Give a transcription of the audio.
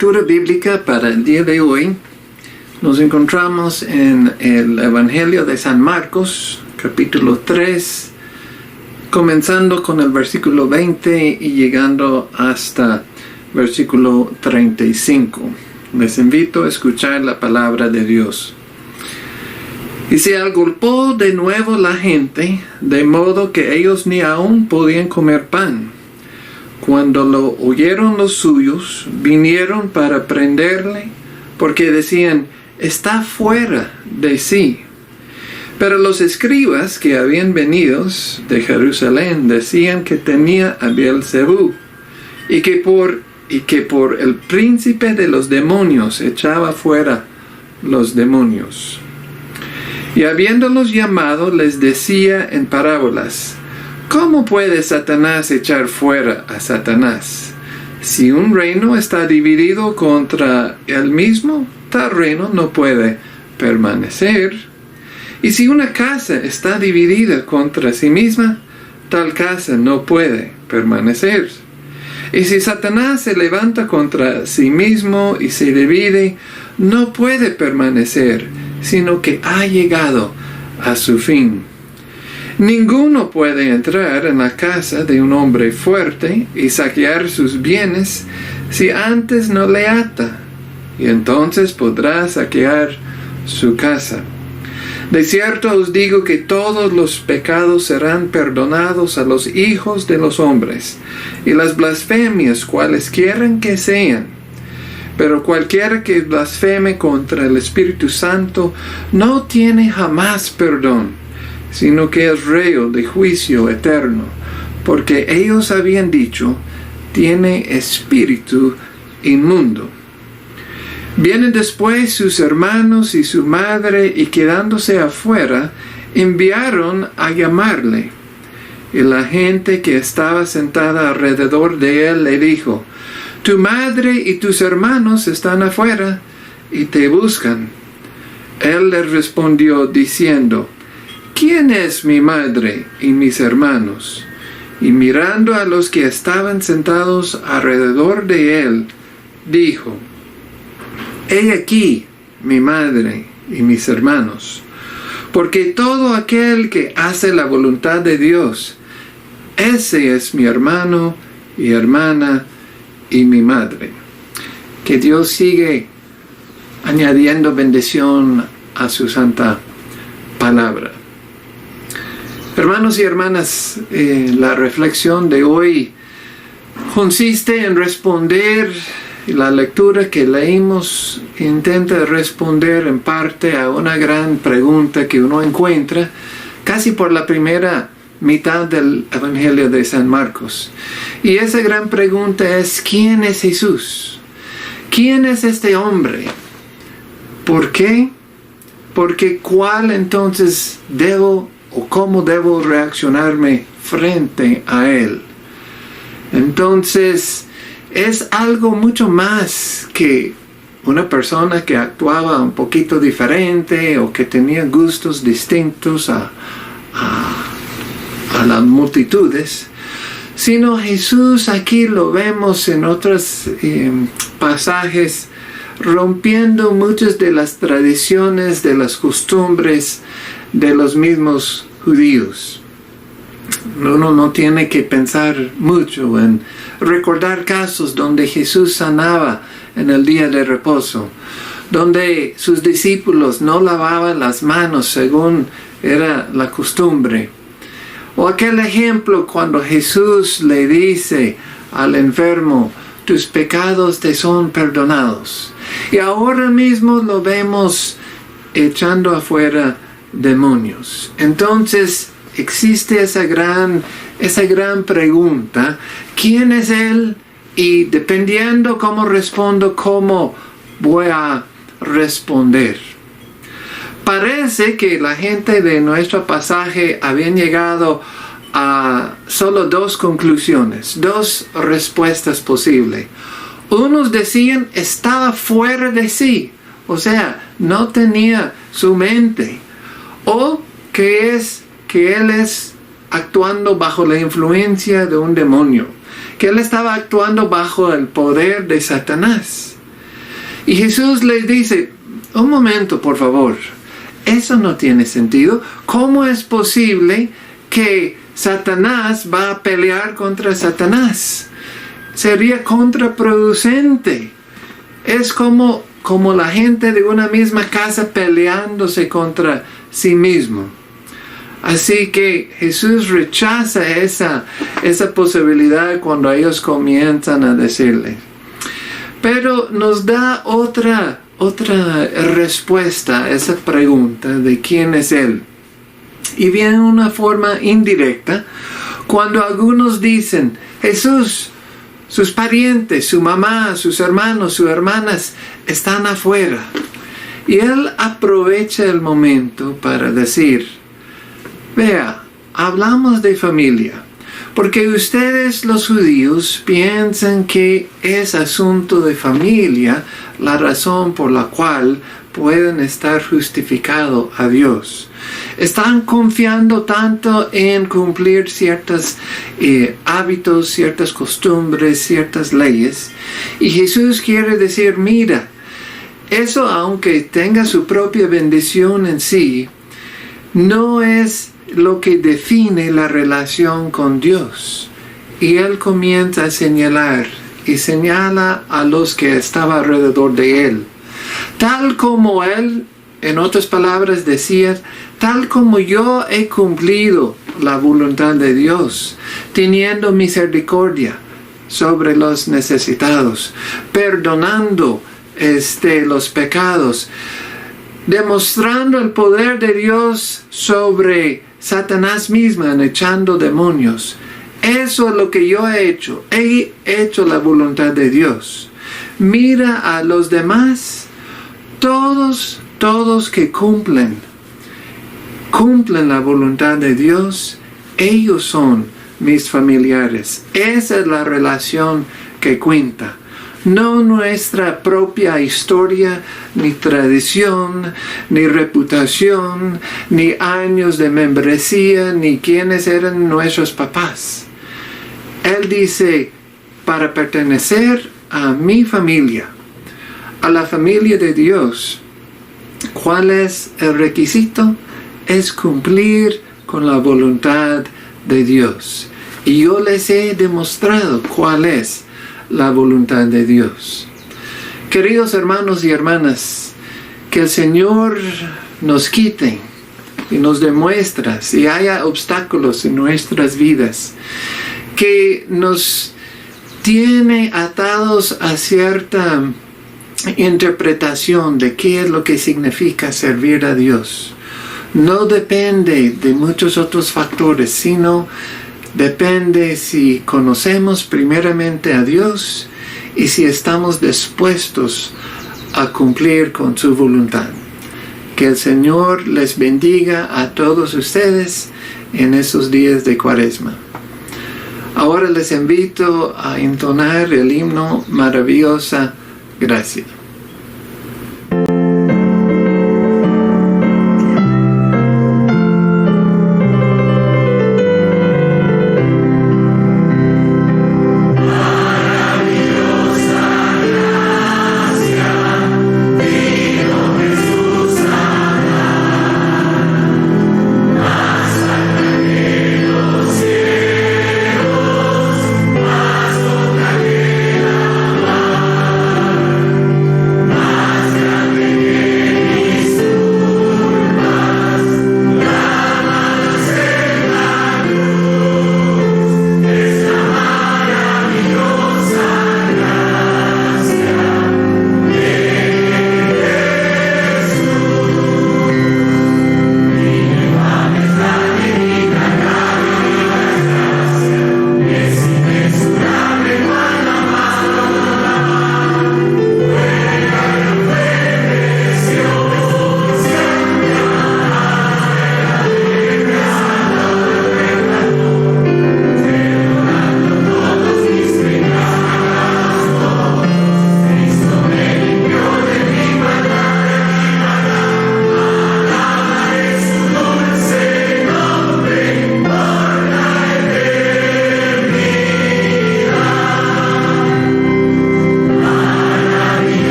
lectura bíblica para el día de hoy nos encontramos en el Evangelio de San Marcos, capítulo 3, comenzando con el versículo 20 y llegando hasta versículo 35. Les invito a escuchar la palabra de Dios. Y se agolpó de nuevo la gente, de modo que ellos ni aún podían comer pan. Cuando lo oyeron los suyos, vinieron para prenderle, porque decían, está fuera de sí. Pero los escribas que habían venido de Jerusalén decían que tenía a Beelzebú, y que por el príncipe de los demonios echaba fuera los demonios. Y habiéndolos llamado, les decía en parábolas, ¿cómo puede Satanás echar fuera a Satanás? Si un reino está dividido contra él mismo, tal reino no puede permanecer. Y si una casa está dividida contra sí misma, tal casa no puede permanecer. Y si Satanás se levanta contra sí mismo y se divide, no puede permanecer, sino que ha llegado a su fin. Ninguno puede entrar en la casa de un hombre fuerte y saquear sus bienes si antes no le ata, y entonces podrá saquear su casa. De cierto os digo que todos los pecados serán perdonados a los hijos de los hombres, y las blasfemias cualesquiera que sean. Pero cualquiera que blasfeme contra el Espíritu Santo no tiene jamás perdón, sino que es reo de juicio eterno, porque ellos habían dicho, tiene espíritu inmundo. Vienen después sus hermanos y su madre, y quedándose afuera, enviaron a llamarle. Y la gente que estaba sentada alrededor de él le dijo, tu madre y tus hermanos están afuera y te buscan. Él les respondió diciendo, ¿quién es mi madre y mis hermanos? Y mirando a los que estaban sentados alrededor de él, dijo, he aquí mi madre y mis hermanos, porque todo aquel que hace la voluntad de Dios, ese es mi hermano y hermana y mi madre. Que Dios sigue añadiendo bendición a su santa palabra. Hermanos y hermanas, la reflexión de hoy consiste en responder, la lectura que leímos intenta responder en parte a una gran pregunta que uno encuentra casi por la primera mitad del Evangelio de San Marcos. Y esa gran pregunta es, ¿quién es Jesús? ¿Quién es este hombre? ¿Por qué? Porque ¿cuál entonces debo o cómo debo reaccionarme frente a él? Entonces, es algo mucho más que una persona que actuaba un poquito diferente o que tenía gustos distintos a las multitudes, sino Jesús aquí lo vemos en otros pasajes rompiendo muchas de las tradiciones, de las costumbres de los mismos judíos. Uno no tiene que pensar mucho en recordar casos donde Jesús sanaba en el día de reposo, donde sus discípulos no lavaban las manos según era la costumbre. O aquel ejemplo cuando Jesús le dice al enfermo, tus pecados te son perdonados. Y ahora mismo lo vemos echando afuera demonios. Entonces existe esa gran pregunta, ¿quién es él? Y dependiendo cómo respondo, ¿cómo voy a responder? Parece que la gente de nuestro pasaje habían llegado a solo dos conclusiones, dos respuestas posibles. Unos decían estaba fuera de sí, o sea, no tenía su mente, o que él es actuando bajo la influencia de un demonio, que él estaba actuando bajo el poder de Satanás. Y Jesús les dice, un momento por favor, eso no tiene sentido. ¿Cómo es posible que Satanás va a pelear contra Satanás? Sería contraproducente. Es como la gente de una misma casa peleándose contra sí mismo. Así que Jesús rechaza esa posibilidad cuando ellos comienzan a decirle. Pero nos da otra respuesta a esa pregunta de quién es Él. Y viene de una forma indirecta cuando algunos dicen, Jesús, sus parientes, su mamá, sus hermanos, sus hermanas están afuera. Y Él aprovecha el momento para decir, vea, hablamos de familia, porque ustedes los judíos piensan que es asunto de familia la razón por la cual pueden estar justificados a Dios. Están confiando tanto en cumplir ciertos hábitos, ciertas costumbres, ciertas leyes. Y Jesús quiere decir, mira, eso aunque tenga su propia bendición en sí, no es lo que define la relación con Dios. Y Él comienza a señalar y señala a los que estaban alrededor de Él. Tal como Él, en otras palabras, decía, tal como yo he cumplido la voluntad de Dios, teniendo misericordia sobre los necesitados, perdonando los pecados, demostrando el poder de Dios sobre Satanás misma, echando demonios. Eso es lo que yo he hecho. He hecho la voluntad de Dios. Mira a los demás, todos que cumplen la voluntad de Dios, ellos son mis familiares. Esa es la relación que cuenta. No nuestra propia historia, ni tradición, ni reputación, ni años de membresía, ni quiénes eran nuestros papás. Él dice, para pertenecer a mi familia, a la familia de Dios, ¿cuál es el requisito? Es cumplir con la voluntad de Dios. Y yo les he demostrado cuál es la voluntad de Dios. Queridos hermanos y hermanas, que el Señor nos quite y nos demuestre si haya obstáculos en nuestras vidas que nos tiene atados a cierta interpretación de qué es lo que significa servir a Dios. No depende de muchos otros factores, sino depende si conocemos primeramente a Dios y si estamos dispuestos a cumplir con su voluntad. Que el Señor les bendiga a todos ustedes en esos días de Cuaresma. Ahora les invito a entonar el himno Maravillosa Gracia.